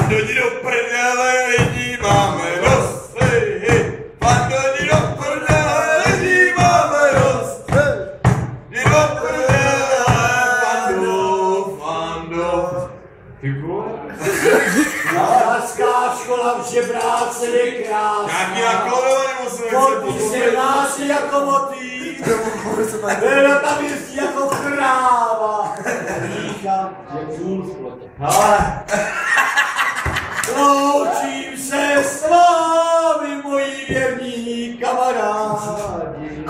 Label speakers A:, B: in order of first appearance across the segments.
A: Pandoni do prdele, lidi máme dost, hej, hej. Pandoni do prdele, lidi máme dost, hej. Jdi do prdele, Fando. Ty vole?
B: Lářská škola v Žebráce je krásná.
A: Nějaký naklonil, nebo se
B: Vodí se nási jako motýl. Byla tam jezdí jako kráva. Mícha je půl v plotě. Ale loučím se s vámi, moji věrní kamarádi.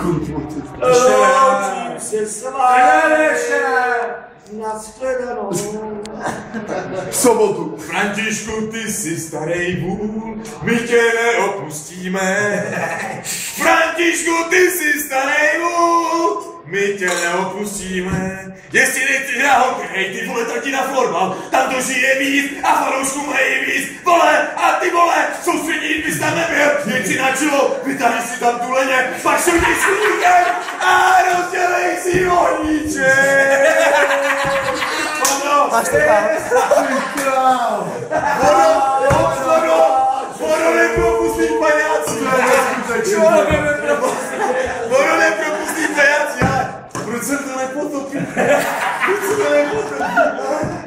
B: Loučím se s vámi. Nashledanou.
C: V sobotu.
A: Františku, ty jsi starý vůl, my tě neopustíme. Františku, ty jsi starý vůl, my tě neopustíme. Jestli nechceš hrát hokej, ty vole, tak ti na florbal, tam to žije víc a fanoušků mají víc. Vole, a ty vole, soustředit bys tam nebyl, jeď si na čelo, vytáhni si tam tu leně, pak šutěj s chudíkem a rozdělej si voníček.
C: Máš to tam? Ty král!
A: Vodo nepropustí pajáci! Vodo nepropustí pajáci! Proč jsem to nepotopil? Proč jsem to nepotopil?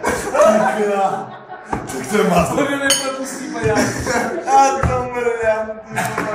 C: Ty král! Tak to je mazlo.
B: Vodo nepropustí pajáci.
A: A to mrdám, ty